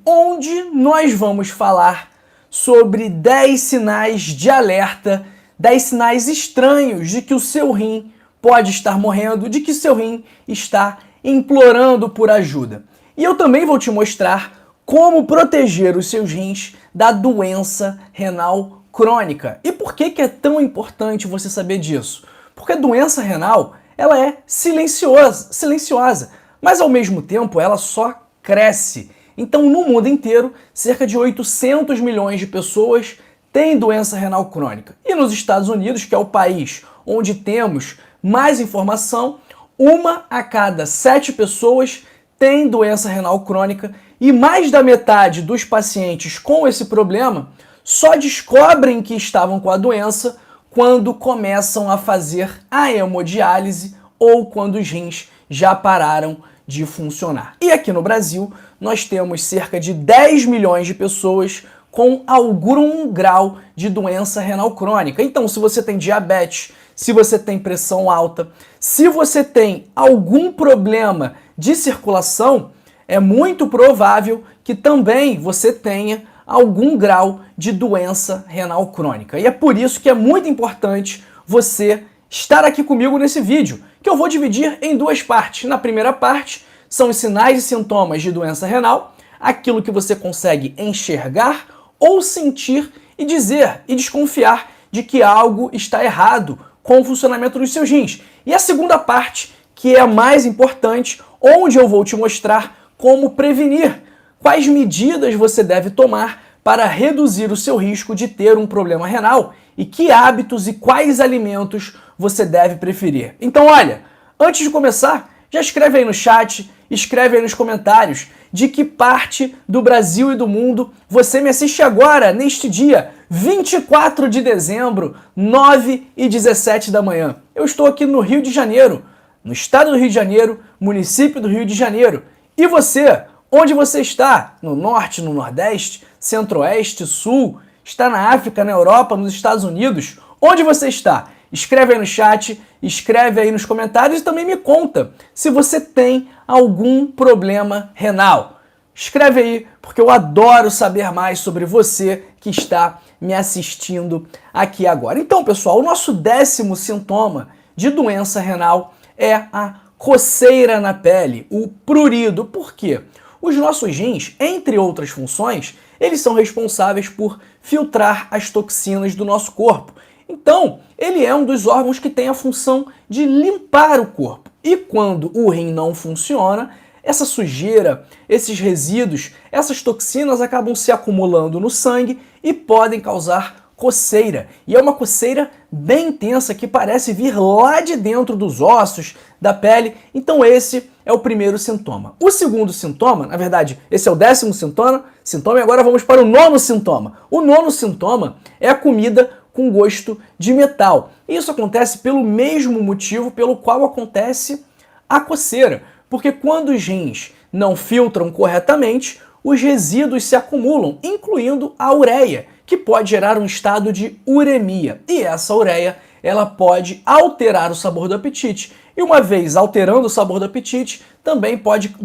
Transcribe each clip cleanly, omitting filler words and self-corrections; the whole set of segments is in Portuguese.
onde nós vamos falar sobre 10 sinais de alerta, 10 sinais estranhos de que o seu rim pode estar morrendo, de que seu rim está implorando por ajuda. E eu também vou te mostrar como proteger os seus rins da doença renal crônica. E por que é tão importante você saber disso? Porque a doença renal, ela é silenciosa, mas ao mesmo tempo ela só cresce. Então, no mundo inteiro, cerca de 800 milhões de pessoas têm doença renal crônica. E nos Estados Unidos, que é o país onde temos mais informação, 1 a cada 7 pessoas tem doença renal crônica e mais da metade dos pacientes com esse problema só descobrem que estavam com a doença quando começam a fazer a hemodiálise ou quando os rins já pararam de funcionar. E aqui no Brasil, nós temos cerca de 10 milhões de pessoas com algum grau de doença renal crônica. Então, se você tem diabetes, se você tem pressão alta, se você tem algum problema de circulação, é muito provável que também você tenha algum grau de doença renal crônica. E é por isso que é muito importante você estar aqui comigo nesse vídeo, que eu vou dividir em 2 partes. Na primeira parte, são os sinais e sintomas de doença renal, aquilo que você consegue enxergar ou sentir e dizer e desconfiar de que algo está errado com o funcionamento dos seus rins. E a segunda parte, que é a mais importante, onde eu vou te mostrar como prevenir, quais medidas você deve tomar para reduzir o seu risco de ter um problema renal e que hábitos e quais alimentos você deve preferir. Então, olha, antes de começar, já escreve aí no chat, escreve aí nos comentários de que parte do Brasil e do mundo você me assiste agora, neste dia 24 de dezembro, 9h17 da manhã. Eu estou aqui no Rio de Janeiro, no estado do Rio de Janeiro, município do Rio de Janeiro. E você? Onde você está? No norte, no nordeste, centro-oeste, sul? Está na África, na Europa, nos Estados Unidos? Onde você está? Escreve aí no chat, escreve aí nos comentários e também me conta se você tem algum problema renal. Escreve aí, porque eu adoro saber mais sobre você que está me assistindo aqui agora. Então, pessoal, o nosso 10º sintoma de doença renal é a coceira na pele, o prurido. Por quê? Os nossos rins, entre outras funções, eles são responsáveis por filtrar as toxinas do nosso corpo. Então, ele é um dos órgãos que tem a função de limpar o corpo. E quando o rim não funciona, essa sujeira, esses resíduos, essas toxinas acabam se acumulando no sangue e podem causar coceira. E é uma coceira bem intensa que parece vir lá de dentro dos ossos, da pele. Então esse é o primeiro sintoma. O segundo sintoma, na verdade, esse é o 10º sintoma e agora vamos para o 9º sintoma. O 9º sintoma é a comida com gosto de metal. E isso acontece pelo mesmo motivo pelo qual acontece a coceira. Porque quando os rins não filtram corretamente, os resíduos se acumulam, incluindo a ureia, que pode gerar um estado de uremia. E essa ureia, ela pode alterar o sabor do apetite. E uma vez alterando o sabor do apetite, também pode...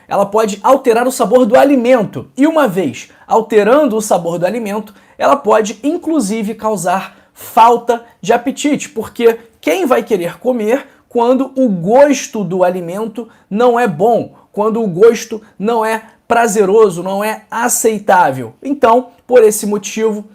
ela pode alterar o sabor do alimento. E uma vez alterando o sabor do alimento, ela pode, inclusive, causar falta de apetite. Porque quem vai querer comer quando o gosto do alimento não é bom, quando o gosto não é prazeroso, não é aceitável? Então, por esse motivo,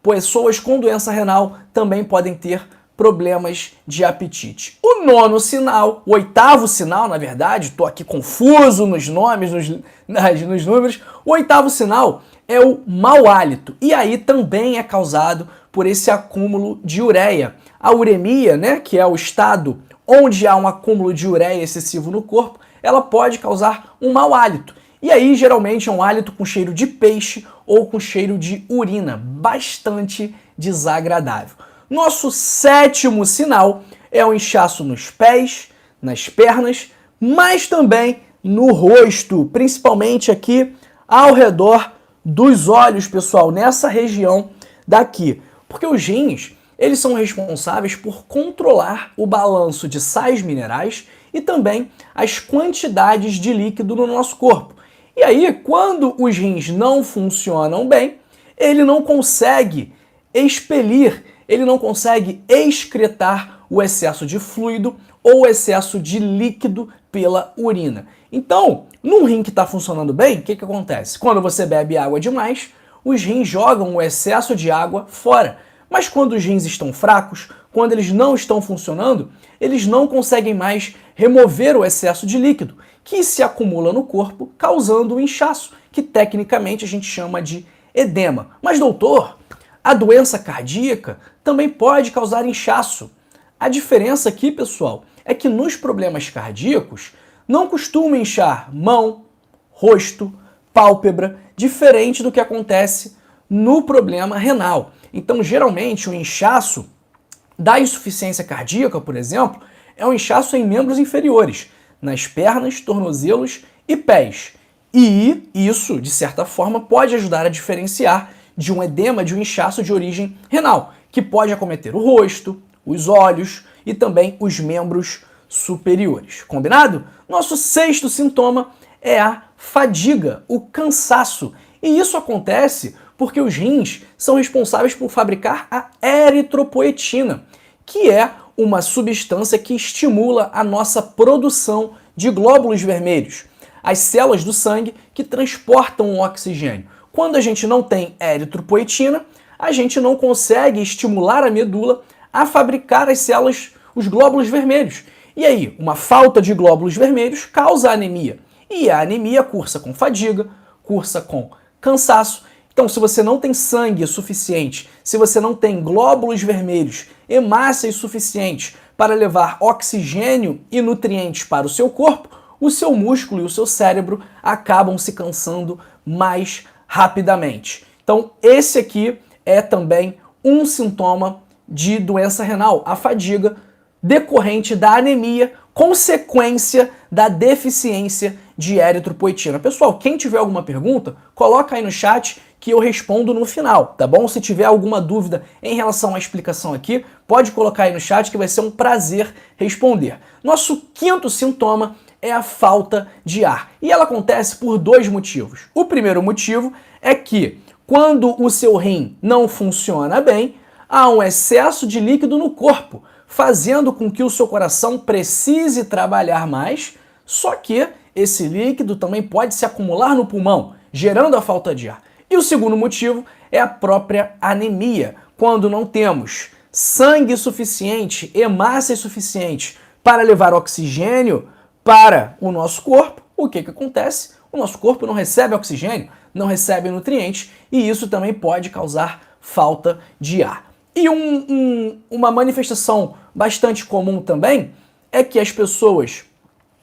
pessoas com doença renal também podem ter problemas de apetite. O 9º sinal, o 8º sinal, na verdade, estou aqui confuso nos nomes, nos números, o 8º sinal é o mau hálito. E aí também é causado por esse acúmulo de ureia. A uremia, né, que é o estado onde há um acúmulo de ureia excessivo no corpo, ela pode causar um mau hálito. E aí, geralmente, é um hálito com cheiro de peixe ou com cheiro de urina, bastante desagradável. Nosso 7º sinal é o inchaço nos pés, nas pernas, mas também no rosto, principalmente aqui ao redor dos olhos, pessoal, nessa região daqui. Porque os rins, eles são responsáveis por controlar o balanço de sais minerais e também as quantidades de líquido no nosso corpo. E aí, quando os rins não funcionam bem, ele não consegue expelir, ele não consegue excretar o excesso de fluido ou o excesso de líquido pela urina. Então, num rim que está funcionando bem, o que acontece? Quando você bebe água demais, os rins jogam o excesso de água fora. Mas quando os rins estão fracos, quando eles não estão funcionando, eles não conseguem mais remover o excesso de líquido, que se acumula no corpo, causando um inchaço, que tecnicamente a gente chama de edema. Mas, doutor, a doença cardíaca também pode causar inchaço. A diferença aqui, pessoal, é que nos problemas cardíacos não costuma inchar mão, rosto, pálpebra, diferente do que acontece no problema renal. Então, geralmente, o inchaço da insuficiência cardíaca, por exemplo, é um inchaço em membros inferiores, nas pernas, tornozelos e pés. E isso, de certa forma, pode ajudar a diferenciar de um edema, de um inchaço de origem renal, que pode acometer o rosto, os olhos e também os membros superiores. Combinado? Nosso sexto sintoma é a fadiga, o cansaço. E isso acontece porque os rins são responsáveis por fabricar a eritropoetina, que é uma substância que estimula a nossa produção de glóbulos vermelhos, as células do sangue que transportam o oxigênio. Quando a gente não tem eritropoetina, a gente não consegue estimular a medula a fabricar as células, os glóbulos vermelhos. E aí, uma falta de glóbulos vermelhos causa anemia. E a anemia cursa com fadiga, cursa com cansaço. Então, se você não tem sangue suficiente, se você não tem glóbulos vermelhos, hemácias suficientes para levar oxigênio e nutrientes para o seu corpo, o seu músculo e o seu cérebro acabam se cansando mais rapidamente. Então, esse aqui é também um sintoma de doença renal, a fadiga decorrente da anemia, consequência da deficiência de eritropoetina. Pessoal, quem tiver alguma pergunta, coloca aí no chat que eu respondo no final, tá bom? Se tiver alguma dúvida em relação à explicação aqui, pode colocar aí no chat que vai ser um prazer responder. Nosso quinto sintoma é a falta de ar. E ela acontece por dois motivos. O primeiro motivo é que quando o seu rim não funciona bem, há um excesso de líquido no corpo, fazendo com que o seu coração precise trabalhar mais, só que esse líquido também pode se acumular no pulmão, gerando a falta de ar. E o segundo motivo é a própria anemia, quando não temos sangue suficiente, hemácias suficientes para levar oxigênio para o nosso corpo, o que acontece? O nosso corpo não recebe oxigênio, não recebe nutrientes, e isso também pode causar falta de ar. E uma manifestação bastante comum também é que as pessoas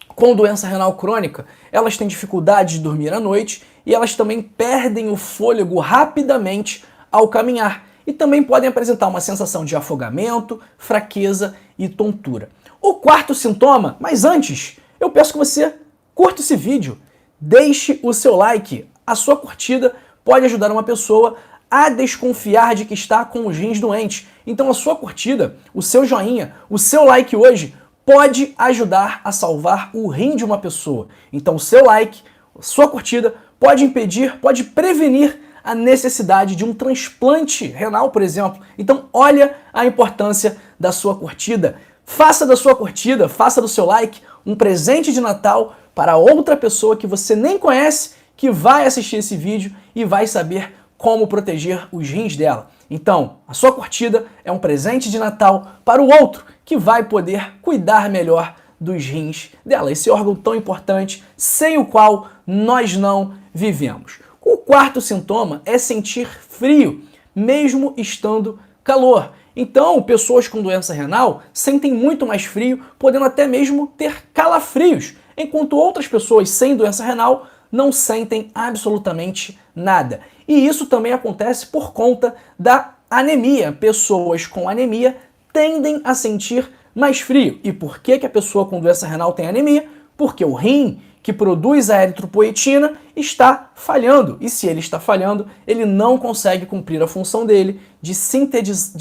com doença renal crônica, elas têm dificuldade de dormir à noite e elas também perdem o fôlego rapidamente ao caminhar e também podem apresentar uma sensação de afogamento, fraqueza e tontura. O quarto sintoma, mas antes, eu peço que você curta esse vídeo, deixe o seu like. A sua curtida pode ajudar uma pessoa a desconfiar de que está com os rins doentes. Então a sua curtida, o seu joinha, o seu like hoje pode ajudar a salvar o rim de uma pessoa. Então o seu like, a sua curtida pode impedir, pode prevenir a necessidade de um transplante renal, por exemplo. Então olha a importância da sua curtida. Faça da sua curtida, faça do seu like um presente de Natal para outra pessoa que você nem conhece, que vai assistir esse vídeo e vai saber como proteger os rins dela. Então, a sua curtida é um presente de Natal para o outro que vai poder cuidar melhor dos rins dela, esse órgão tão importante sem o qual nós não vivemos. O quarto sintoma é sentir frio, mesmo estando calor. Então, pessoas com doença renal sentem muito mais frio, podendo até mesmo ter calafrios, enquanto outras pessoas sem doença renal não sentem absolutamente nada. E isso também acontece por conta da anemia. Pessoas com anemia tendem a sentir mais frio. E por que a pessoa com doença renal tem anemia? Porque o rim que produz a eritropoetina está falhando. E se ele está falhando, ele não consegue cumprir a função dele de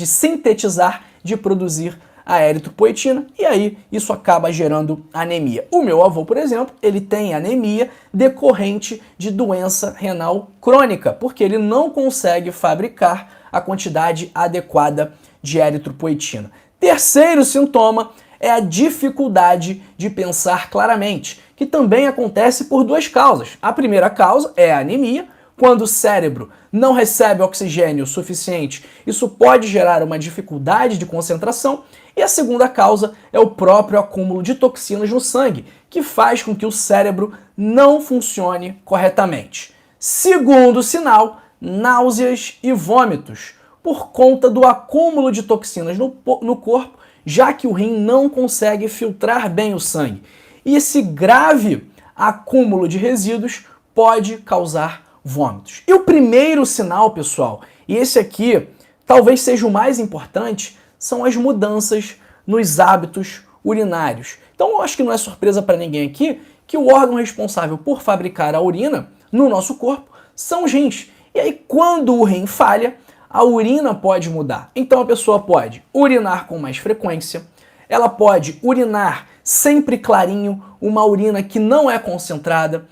sintetizar, de produzir a eritropoetina e aí isso acaba gerando anemia. O meu avô, por exemplo, ele tem anemia decorrente de doença renal crônica, porque ele não consegue fabricar a quantidade adequada de eritropoetina. Terceiro sintoma é a dificuldade de pensar claramente, que também acontece por duas causas. A primeira causa é a anemia. Quando o cérebro não recebe oxigênio suficiente, isso pode gerar uma dificuldade de concentração. E a segunda causa é o próprio acúmulo de toxinas no sangue, que faz com que o cérebro não funcione corretamente. Segundo sinal, náuseas e vômitos, por conta do acúmulo de toxinas no corpo, já que o rim não consegue filtrar bem o sangue. E esse grave acúmulo de resíduos pode causar vômitos. E o primeiro sinal, pessoal, e esse aqui talvez seja o mais importante, são as mudanças nos hábitos urinários. Então eu acho que não é surpresa para ninguém aqui que o órgão responsável por fabricar a urina no nosso corpo são os rins. E aí quando o rim falha, a urina pode mudar. Então a pessoa pode urinar com mais frequência, ela pode urinar sempre clarinho, uma urina que não é concentrada,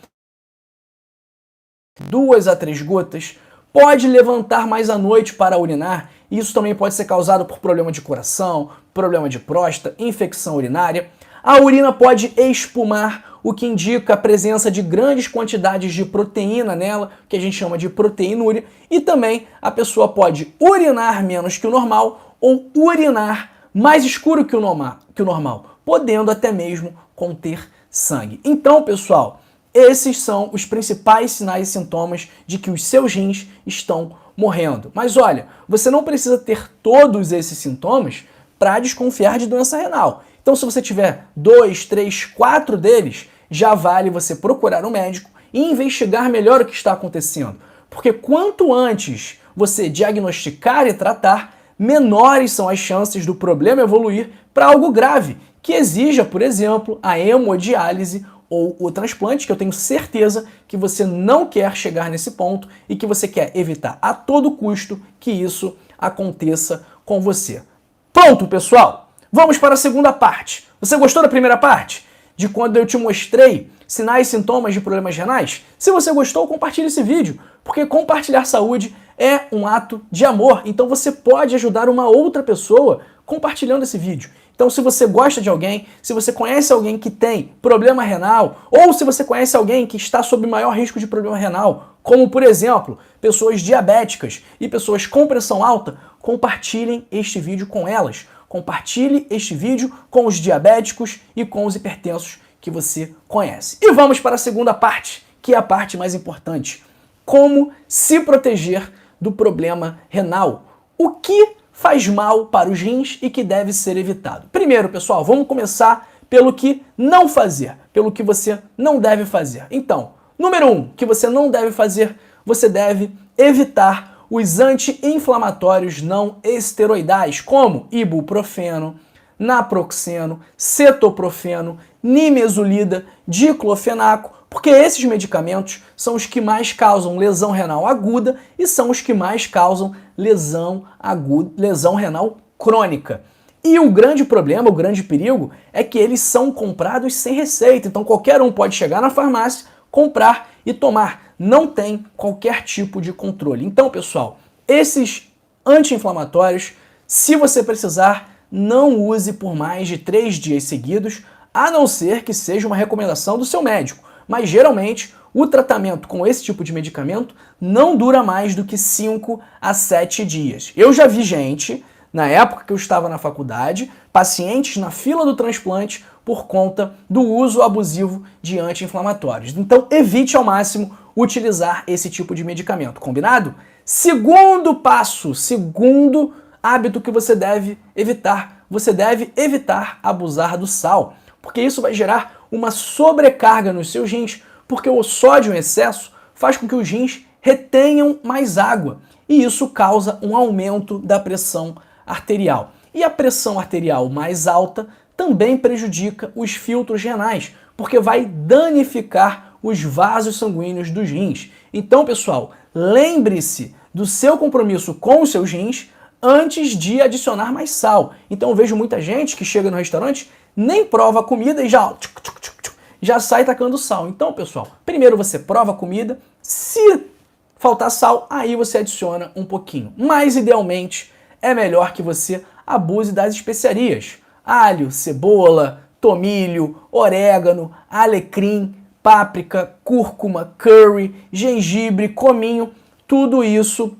2 a 3 gotas, pode levantar mais à noite para urinar, e isso também pode ser causado por problema de coração, problema de próstata, infecção urinária. A urina pode espumar, o que indica a presença de grandes quantidades de proteína nela, que a gente chama de proteinúria, e também a pessoa pode urinar menos que o normal ou urinar mais escuro que o normal, podendo até mesmo conter sangue. Então, pessoal, esses são os principais sinais e sintomas de que os seus rins estão morrendo. Mas olha, você não precisa ter todos esses sintomas para desconfiar de doença renal. Então, se você tiver 2, 3, 4 deles, já vale você procurar um médico e investigar melhor o que está acontecendo. Porque quanto antes você diagnosticar e tratar, menores são as chances do problema evoluir para algo grave, que exija, por exemplo, a hemodiálise ou o transplante, que eu tenho certeza que você não quer chegar nesse ponto e que você quer evitar a todo custo que isso aconteça com você. Pronto, pessoal! Vamos para a segunda parte. Você gostou da primeira parte? De quando eu te mostrei sinais e sintomas de problemas renais? Se você gostou, compartilhe esse vídeo, porque compartilhar saúde é um ato de amor, então você pode ajudar uma outra pessoa compartilhando esse vídeo. Então, se você gosta de alguém, se você conhece alguém que tem problema renal, ou se você conhece alguém que está sob maior risco de problema renal, como, por exemplo, pessoas diabéticas e pessoas com pressão alta, compartilhem este vídeo com elas. Compartilhe este vídeo com os diabéticos e com os hipertensos que você conhece. E vamos para a segunda parte, que é a parte mais importante. Como se proteger do problema renal. O que faz mal para os rins e que deve ser evitado? Primeiro, pessoal, vamos começar pelo que não fazer, pelo que você não deve fazer. Então, número 1, que você não deve fazer, você deve evitar os anti-inflamatórios não esteroidais, como ibuprofeno, naproxeno, cetoprofeno, nimesulida, diclofenaco, porque esses medicamentos são os que mais causam lesão renal aguda e são os que mais causam lesão renal crônica. E o grande problema, o grande perigo, é que eles são comprados sem receita. Então qualquer um pode chegar na farmácia, comprar e tomar. Não tem qualquer tipo de controle. Então, pessoal, esses anti-inflamatórios, se você precisar, não use por mais de 3 dias seguidos, a não ser que seja uma recomendação do seu médico. Mas geralmente o tratamento com esse tipo de medicamento não dura mais do que 5 a 7 dias. Eu já vi gente, na época que eu estava na faculdade, pacientes na fila do transplante por conta do uso abusivo de anti-inflamatórios. Então evite ao máximo utilizar esse tipo de medicamento, combinado? Segundo passo, segundo hábito que você deve evitar abusar do sal, porque isso vai gerar uma sobrecarga nos seus rins, porque o sódio em excesso faz com que os rins retenham mais água e isso causa um aumento da pressão arterial. E a pressão arterial mais alta também prejudica os filtros renais, porque vai danificar os vasos sanguíneos dos rins. Então, pessoal, lembre-se do seu compromisso com os seus rins antes de adicionar mais sal. Então eu vejo muita gente que chega no restaurante, nem prova a comida e já sai tacando sal. Então, pessoal, primeiro você prova a comida, se faltar sal, aí você adiciona um pouquinho. Mas, idealmente, é melhor que você abuse das especiarias. Alho, cebola, tomilho, orégano, alecrim, páprica, cúrcuma, curry, gengibre, cominho, tudo isso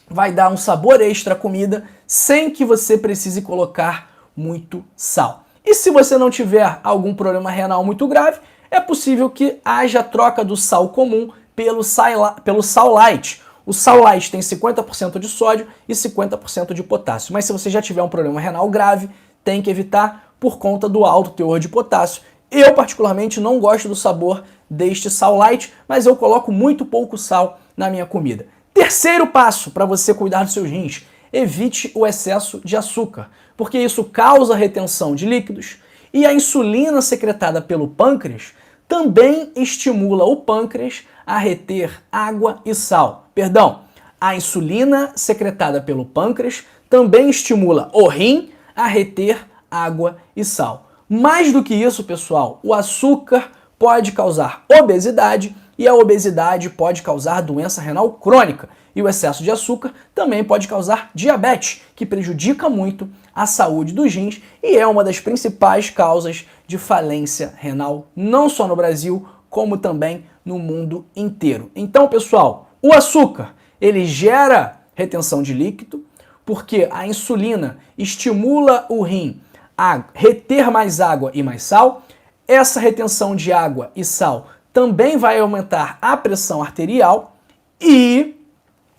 vai dar um sabor extra à comida sem que você precise colocar muito sal. E se você não tiver algum problema renal muito grave, é possível que haja troca do sal comum pelo sal light. O sal light tem 50% de sódio e 50% de potássio. Mas se você já tiver um problema renal grave, tem que evitar por conta do alto teor de potássio. Eu, particularmente, não gosto do sabor deste sal light, mas eu coloco muito pouco sal na minha comida. Terceiro passo para você cuidar dos seus rins: evite o excesso de açúcar, porque isso causa retenção de líquidos e a insulina secretada pelo pâncreas também estimula o pâncreas a reter água e sal. Perdão, a insulina secretada pelo pâncreas também estimula o rim a reter água e sal. Mais do que isso, pessoal, o açúcar pode causar obesidade e a obesidade pode causar doença renal crônica. E o excesso de açúcar também pode causar diabetes, que prejudica muito a saúde dos rins e é uma das principais causas de falência renal, não só no Brasil, como também no mundo inteiro. Então, pessoal, o açúcar, ele gera retenção de líquido, porque a insulina estimula o rim a reter mais água e mais sal. Essa retenção de água e sal também vai aumentar a pressão arterial e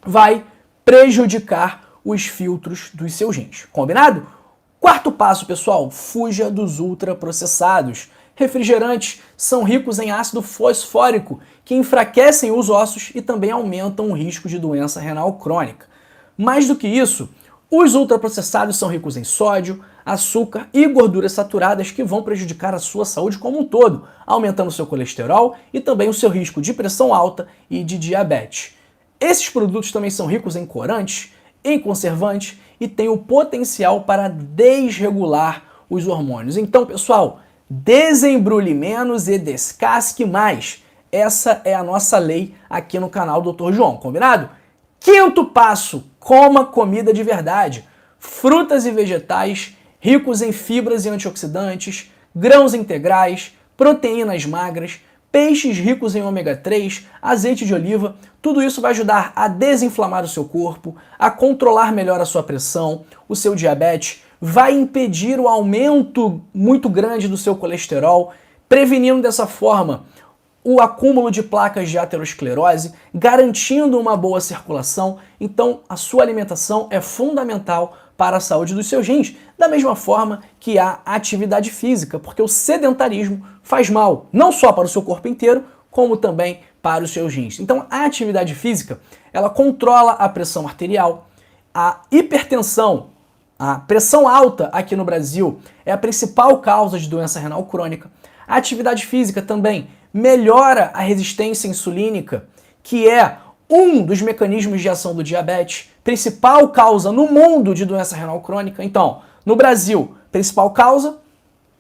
vai prejudicar os filtros dos seus rins. Combinado? Quarto passo, pessoal, fuja dos ultraprocessados. Refrigerantes são ricos em ácido fosfórico, que enfraquecem os ossos e também aumentam o risco de doença renal crônica. Mais do que isso, os ultraprocessados são ricos em sódio, açúcar e gorduras saturadas que vão prejudicar a sua saúde como um todo, aumentando o seu colesterol e também o seu risco de pressão alta e de diabetes. Esses produtos também são ricos em corantes, em conservantes e têm o potencial para desregular os hormônios. Então, pessoal, desembrulhe menos e descasque mais. Essa é a nossa lei aqui no canal Dr. João, combinado? Quinto passo, coma comida de verdade. Frutas e vegetais ricos em fibras e antioxidantes, grãos integrais, proteínas magras, peixes ricos em ômega 3, azeite de oliva, tudo isso vai ajudar a desinflamar o seu corpo, a controlar melhor a sua pressão, o seu diabetes, vai impedir o aumento muito grande do seu colesterol, prevenindo dessa forma o acúmulo de placas de aterosclerose, garantindo uma boa circulação. Então, a sua alimentação é fundamental para a saúde dos seus rins, da mesma forma que a atividade física, porque o sedentarismo faz mal, não só para o seu corpo inteiro, como também para os seus rins. Então, a atividade física, ela controla a pressão arterial, a hipertensão, a pressão alta aqui no Brasil é a principal causa de doença renal crônica. A atividade física também melhora a resistência insulínica, que é um dos mecanismos de ação do diabetes, principal causa no mundo de doença renal crônica. Então, no Brasil, principal causa,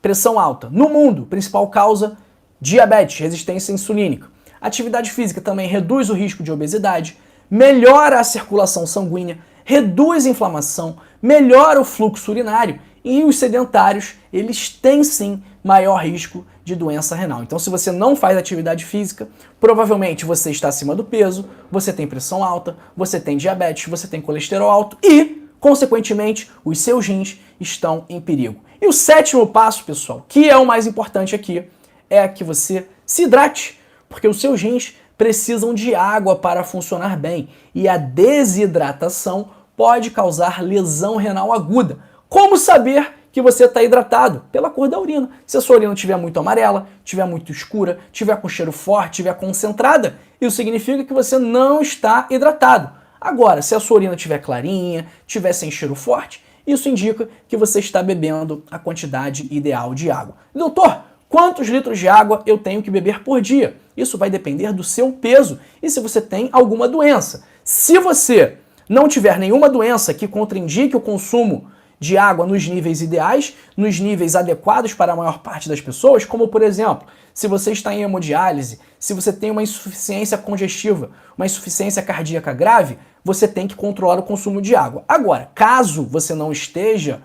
pressão alta. No mundo, principal causa, diabetes, resistência insulínica. Atividade física também reduz o risco de obesidade, melhora a circulação sanguínea, reduz a inflamação, melhora o fluxo urinário e os sedentários, eles têm sim maior risco de doença renal. Então, se você não faz atividade física, provavelmente você está acima do peso, você tem pressão alta, você tem diabetes, você tem colesterol alto e, consequentemente, os seus rins estão em perigo. E o sétimo passo, pessoal, que é o mais importante aqui, é que você se hidrate, porque os seus rins precisam de água para funcionar bem e a desidratação pode causar lesão renal aguda. Como saber que você está hidratado? Pela cor da urina. Se a sua urina estiver muito amarela, estiver muito escura, estiver com cheiro forte, estiver concentrada, isso significa que você não está hidratado. Agora, se a sua urina estiver clarinha, estiver sem cheiro forte, isso indica que você está bebendo a quantidade ideal de água. Doutor, quantos litros de água eu tenho que beber por dia? Isso vai depender do seu peso e se você tem alguma doença. Se você não tiver nenhuma doença que contraindique o consumo de água nos níveis ideais, nos níveis adequados para a maior parte das pessoas, como por exemplo, se você está em hemodiálise, se você tem uma insuficiência congestiva, uma insuficiência cardíaca grave, você tem que controlar o consumo de água. Agora, caso você não esteja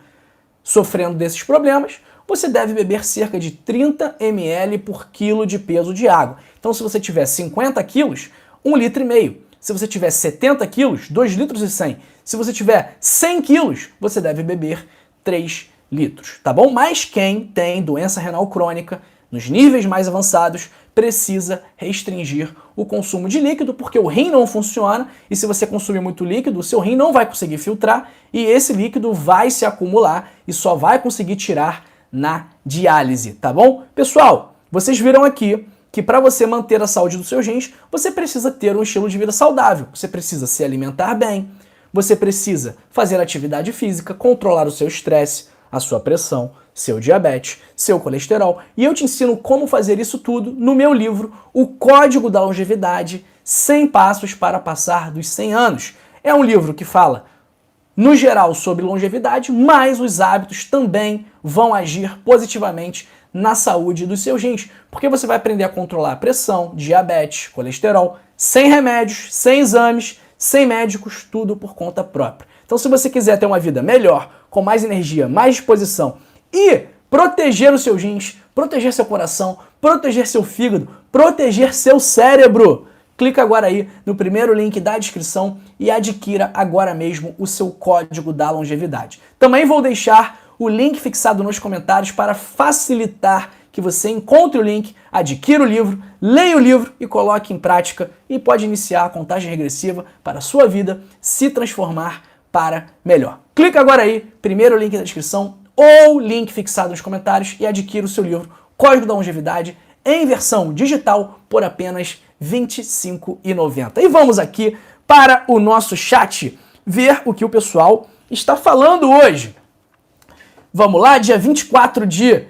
sofrendo desses problemas, você deve beber cerca de 30 ml por quilo de peso de água. Então, se você tiver 50 quilos, 1,5 litro. Se você tiver 70 quilos, 2,1 litros. Se você tiver 100 quilos, você deve beber 3 litros, tá bom? Mas quem tem doença renal crônica, nos níveis mais avançados, precisa restringir o consumo de líquido, porque o rim não funciona, e se você consumir muito líquido, o seu rim não vai conseguir filtrar, e esse líquido vai se acumular e só vai conseguir tirar na diálise, tá bom? Pessoal, vocês viram aqui que para você manter a saúde dos seus rins, você precisa ter um estilo de vida saudável, você precisa se alimentar bem, você precisa fazer atividade física, controlar o seu estresse, a sua pressão, seu diabetes, seu colesterol. E eu te ensino como fazer isso tudo no meu livro, O Código da Longevidade, 100 Passos para Passar dos 100 Anos. É um livro que fala, no geral, sobre longevidade, mas os hábitos também vão agir positivamente na saúde dos seus rins, porque você vai aprender a controlar a pressão, diabetes, colesterol, sem remédios, sem exames, sem médicos, tudo por conta própria. Então, se você quiser ter uma vida melhor, com mais energia, mais disposição e proteger os seus rins, proteger seu coração, proteger seu fígado, proteger seu cérebro, clica agora aí no primeiro link da descrição e adquira agora mesmo o seu Código da Longevidade. Também vou deixar o link fixado nos comentários para facilitar que você encontre o link, adquira o livro, leia o livro e coloque em prática e pode iniciar a contagem regressiva para a sua vida se transformar para melhor. Clica agora aí, primeiro link da descrição ou link fixado nos comentários e adquira o seu livro Código da Longevidade em versão digital por apenas R$ 25,90. E vamos aqui para o nosso chat ver o que o pessoal está falando hoje. Vamos lá, dia 24 de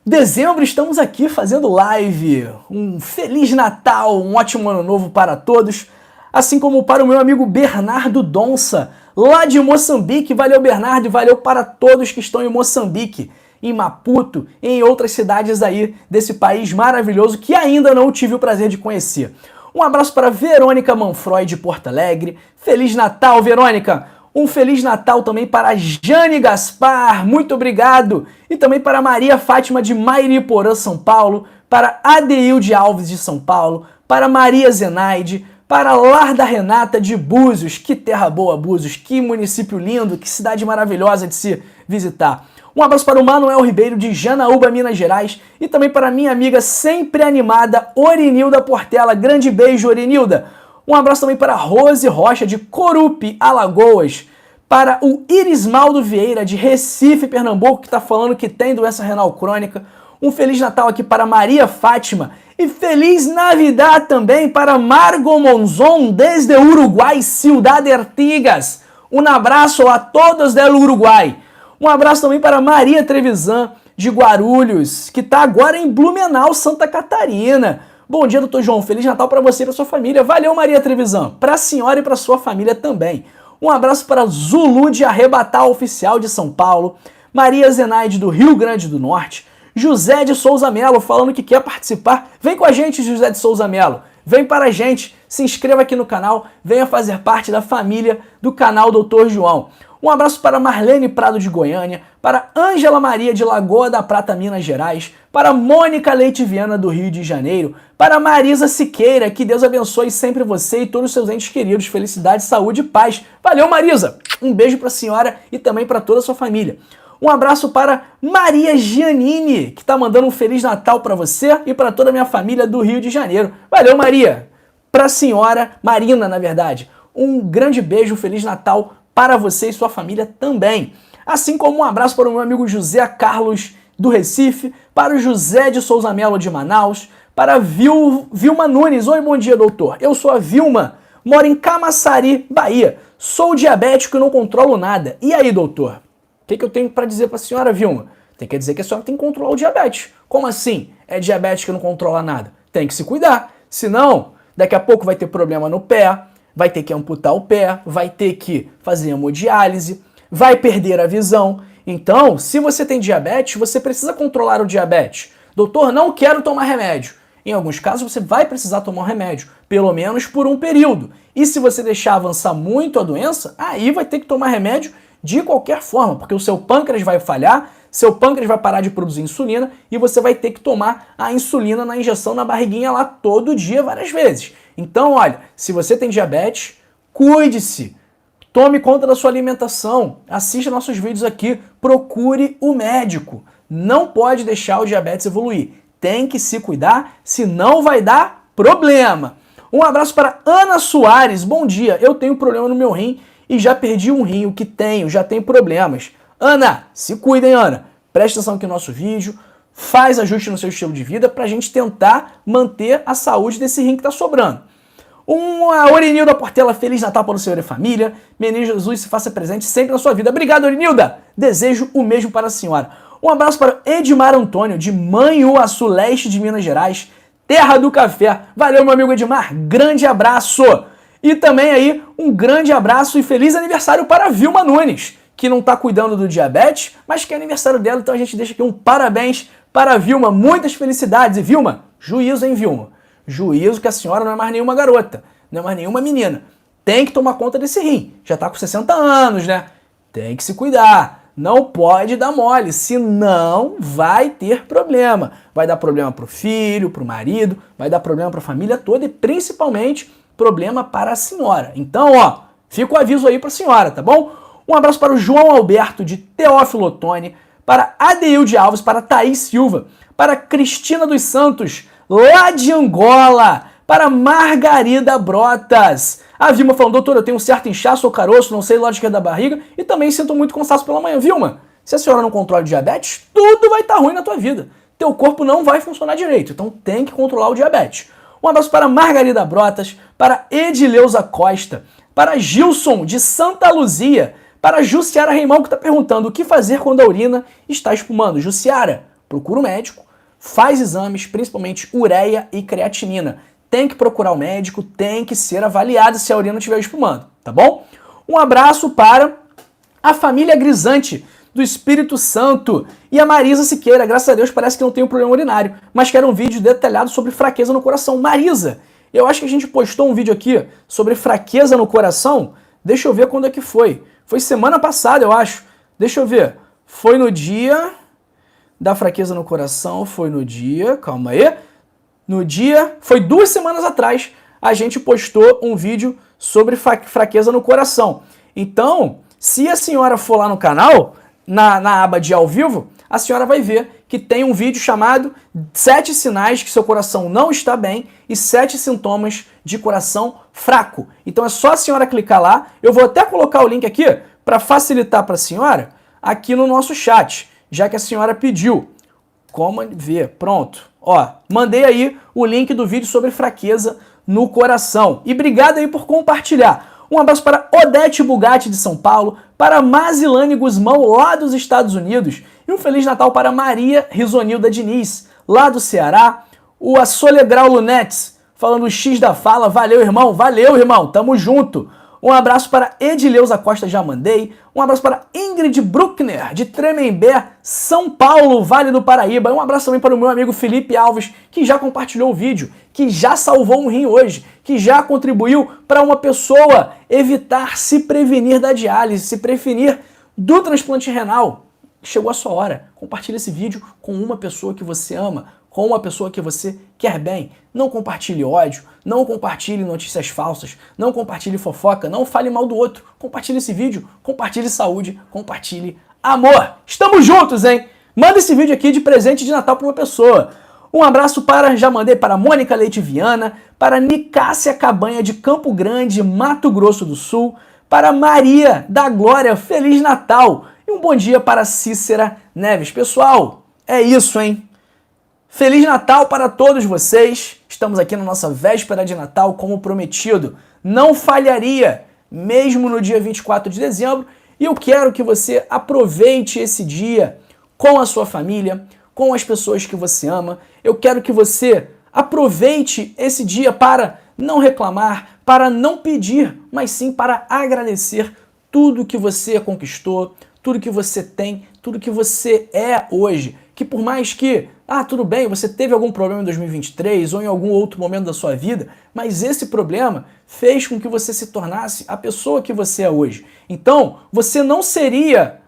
dezembro, estamos aqui fazendo live. Um Feliz Natal, um ótimo Ano Novo para todos, assim como para o meu amigo Bernardo Donça, lá de Moçambique. Valeu, Bernardo, e valeu para todos que estão em Moçambique, em Maputo e em outras cidades aí desse país maravilhoso que ainda não tive o prazer de conhecer. Um abraço para Verônica Manfroy de Porto Alegre. Feliz Natal, Verônica! Um Feliz Natal também para Jane Gaspar, muito obrigado! E também para Maria Fátima de Mairiporã, São Paulo, para Adeilde Alves de São Paulo, para Maria Zenaide, para Lar da Renata de Búzios, que terra boa Búzios, que município lindo, que cidade maravilhosa de se visitar. Um abraço para o Manuel Ribeiro de Janaúba, Minas Gerais, e também para minha amiga sempre animada, Orinilda Portela. Grande beijo, Orinilda! Um abraço também para Rose Rocha, de Corupe, Alagoas. Para o Irismaldo Vieira, de Recife, Pernambuco, que está falando que tem doença renal crônica. Um Feliz Natal aqui para Maria Fátima. E Feliz Navidad também para Margot Monzon, desde Uruguai, Ciudad de Artigas. Um abraço a todos do Uruguai. Um abraço também para Maria Trevisan, de Guarulhos, que está agora em Blumenau, Santa Catarina. Bom dia, doutor João. Feliz Natal para você e para sua família. Valeu, Maria Trevisan. Para a senhora e para sua família também. Um abraço para Zulu de Arrebatal Oficial de São Paulo. Maria Zenaide do Rio Grande do Norte. José de Souza Melo falando que quer participar. Vem com a gente, José de Souza Melo. Vem para a gente. Se inscreva aqui no canal. Venha fazer parte da família do canal Doutor João. Um abraço para Marlene Prado de Goiânia, para Ângela Maria de Lagoa da Prata, Minas Gerais, para Mônica Leite Viana do Rio de Janeiro, para Marisa Siqueira, que Deus abençoe sempre você e todos os seus entes queridos. Felicidade, saúde e paz. Valeu, Marisa! Um beijo para a senhora e também para toda a sua família. Um abraço para Maria Giannini, que está mandando um Feliz Natal para você e para toda a minha família do Rio de Janeiro. Valeu, Maria! Para a senhora, Marina, na verdade. Um grande beijo, Feliz Natal para você e sua família também. Assim como um abraço para o meu amigo José Carlos do Recife, para o José de Souza Melo de Manaus, para a Vilma Nunes. Oi, bom dia, doutor. Eu sou a Vilma, moro em Camaçari, Bahia. Sou diabético e não controlo nada. E aí, doutor? O que eu tenho para dizer para a senhora, Vilma? Tem que dizer que a senhora tem que controlar o diabetes. Como assim? É diabético e não controla nada? Tem que se cuidar. Senão, daqui a pouco vai ter problema no pé, vai ter que amputar o pé, vai ter que fazer hemodiálise, vai perder a visão. Então, se você tem diabetes, você precisa controlar o diabetes. Doutor, não quero tomar remédio. Em alguns casos, você vai precisar tomar um remédio, pelo menos por um período. E se você deixar avançar muito a doença, aí vai ter que tomar remédio de qualquer forma, porque o seu pâncreas vai falhar, seu pâncreas vai parar de produzir insulina e você vai ter que tomar a insulina na injeção na barriguinha lá todo dia, várias vezes. Então, olha, se você tem diabetes, cuide-se. Tome conta da sua alimentação, assista nossos vídeos aqui, procure o médico. Não pode deixar o diabetes evoluir. Tem que se cuidar, senão vai dar problema. Um abraço para Ana Soares. Bom dia, eu tenho problema no meu rim e já perdi um rim, o que tenho, já tenho problemas. Ana, se cuidem, Ana. Preste atenção aqui no nosso vídeo, faz ajuste no seu estilo de vida para a gente tentar manter a saúde desse rim que está sobrando. A Orinilda Portela, Feliz Natal para o Senhor e família. Menino Jesus se faça presente sempre na sua vida. Obrigado, Orinilda. Desejo o mesmo para a senhora. Um abraço para Edmar Antônio, de Manhuaçu, leste de Minas Gerais, terra do café. Valeu, meu amigo Edmar. Grande abraço. E também aí, um grande abraço e feliz aniversário para a Vilma Nunes, que não está cuidando do diabetes, mas que é aniversário dela, então a gente deixa aqui um parabéns para a Vilma. Muitas felicidades. E Vilma, juízo, hein, Vilma? Juízo que a senhora não é mais nenhuma garota, não é mais nenhuma menina. Tem que tomar conta desse rim. Já tá com 60 anos, né? Tem que se cuidar. Não pode dar mole, senão vai ter problema. Vai dar problema pro filho, pro marido, vai dar problema pra família toda e principalmente problema para a senhora. Então, ó, fica o aviso aí pra senhora, tá bom? Um abraço para o João Alberto de Teófilo Otoni, para Adeilde Alves, para Thaís Silva, para Cristina dos Santos, lá de Angola, para Margarida Brotas. A Vilma falando, doutor, eu tenho um certo inchaço ou caroço, não sei lógica da barriga, e também sinto muito cansaço pela manhã. Vilma, se a senhora não controla o diabetes, tudo vai estar ruim na tua vida. Teu corpo não vai funcionar direito, então tem que controlar o diabetes. Um abraço para Margarida Brotas, para Edileuza Costa, para Gilson de Santa Luzia, para Jussiara Reimão, que está perguntando o que fazer quando a urina está espumando. Jussiara, procura o médico, faz exames, principalmente ureia e creatinina. Tem que procurar o médico, tem que ser avaliado se a urina estiver espumando, tá bom? Um abraço para a família Grisante do Espírito Santo e a Marisa Siqueira. Graças a Deus parece que não tem um problema urinário, mas quer um vídeo detalhado sobre fraqueza no coração. Marisa, eu acho que a gente postou um vídeo aqui sobre fraqueza no coração. Deixa eu ver quando é que foi. Foi semana passada, eu acho. Deixa eu ver. Foi no dia da fraqueza no coração, foi no dia... Calma aí. No dia... Foi 2 semanas atrás, a gente postou um vídeo sobre fraqueza no coração. Então, se a senhora for lá no canal, na aba de ao vivo, a senhora vai ver que tem um vídeo chamado 7 sinais que seu coração não está bem e 7 sintomas de coração fraco. Então é só a senhora clicar lá. Eu vou até colocar o link aqui para facilitar para a senhora aqui no nosso chat, já que a senhora pediu. Como ver? Pronto. Ó, mandei aí o link do vídeo sobre fraqueza no coração. E obrigado aí por compartilhar. Um abraço para Odete Bugatti de São Paulo, para Mazilane Guzmão lá dos Estados Unidos e um Feliz Natal para Maria Risonilda Diniz, lá do Ceará. O Assoledral Lunetes, falando o X da fala. Valeu, irmão, tamo junto. Um abraço para Edileuza Costa, já mandei. Um abraço para Ingrid Bruckner, de Tremembé, São Paulo, Vale do Paraíba. Um abraço também para o meu amigo Felipe Alves, que já compartilhou o vídeo, que já salvou um rim hoje, que já contribuiu para uma pessoa evitar se prevenir da diálise, se prevenir do transplante renal. Chegou a sua hora. Compartilhe esse vídeo com uma pessoa que você ama, com uma pessoa que você quer bem. Não compartilhe ódio, não compartilhe notícias falsas, não compartilhe fofoca, não fale mal do outro. Compartilhe esse vídeo, compartilhe saúde, compartilhe amor. Estamos juntos, hein? Manda esse vídeo aqui de presente de Natal para uma pessoa. Um abraço já mandei para Mônica Leite Viana, para Nicássia Cabanha de Campo Grande, Mato Grosso do Sul, para Maria da Glória, Feliz Natal. E um bom dia para Cícera Neves. Pessoal, é isso, hein? Feliz Natal para todos vocês. Estamos aqui na nossa véspera de Natal, como prometido. Não falharia, mesmo no dia 24 de dezembro. E eu quero que você aproveite esse dia com a sua família, com as pessoas que você ama. Eu quero que você aproveite esse dia para não reclamar, para não pedir, mas sim para agradecer tudo que você conquistou, tudo que você tem, tudo que você é hoje. Que por mais que, tudo bem, você teve algum problema em 2023 ou em algum outro momento da sua vida, mas esse problema fez com que você se tornasse a pessoa que você é hoje. Então, você não seria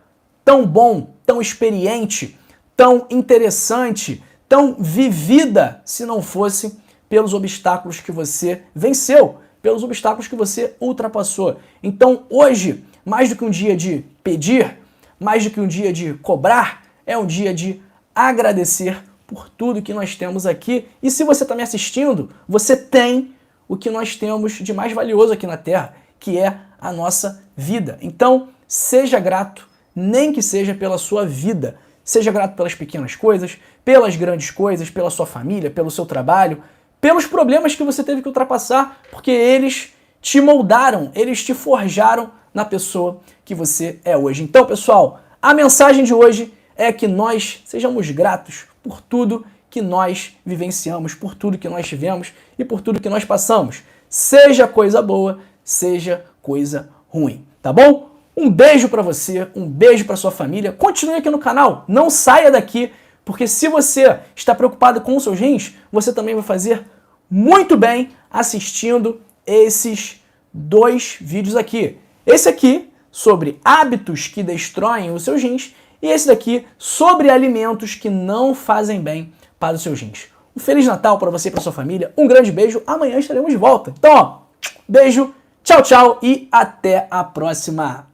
tão bom, tão experiente, tão interessante, tão vivida se não fosse pelos obstáculos que você venceu, pelos obstáculos que você ultrapassou. Então, hoje, mais do que um dia de pedir, mais do que um dia de cobrar, é um dia de agradecer por tudo que nós temos aqui. E se você está me assistindo, você tem o que nós temos de mais valioso aqui na Terra, que é a nossa vida. Então, seja grato, nem que seja pela sua vida. Seja grato pelas pequenas coisas, pelas grandes coisas, pela sua família, pelo seu trabalho, pelos problemas que você teve que ultrapassar, porque eles te moldaram, eles te forjaram na pessoa que você é hoje. Então, pessoal, a mensagem de hoje é que nós sejamos gratos por tudo que nós vivenciamos, por tudo que nós tivemos e por tudo que nós passamos. Seja coisa boa, seja coisa ruim, tá bom? Um beijo pra você, um beijo pra sua família. Continue aqui no canal, não saia daqui, porque se você está preocupado com os seus rins, você também vai fazer muito bem assistindo esses 2 vídeos aqui. Esse aqui sobre hábitos que destroem os seus rins e esse daqui sobre alimentos que não fazem bem para os seus rins. Um Feliz Natal para você e para sua família, um grande beijo, amanhã estaremos de volta. Então, beijo, tchau, tchau e até a próxima!